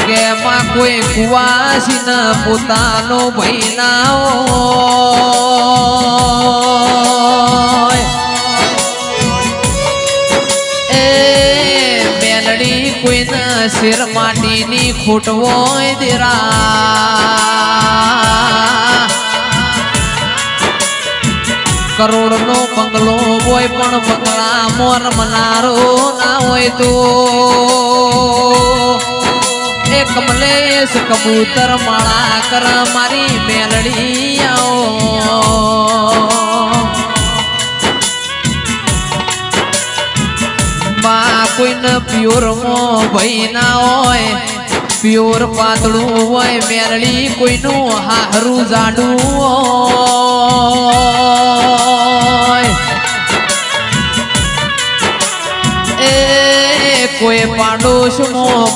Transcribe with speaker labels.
Speaker 1: કે માં કોઈ કુવાસી ના પોતાનો ભાઈ ના હોય એ મેલડી કોઈના શેર માટીની ખોટ હોય દેરા કરોડ નો બંગલો હોય પણ બંગલા મોર મનારો ના હોય તો એક કમલેશ કબૂતર માળા કર મારી મેલડી આવો બા કોઈને પ્યોર મો ભાઈ ના હોય પ્યોર પાતળું હોય મેલડી કોઈનું હારું જાડું હોય એ કોઈ પાડોશ મો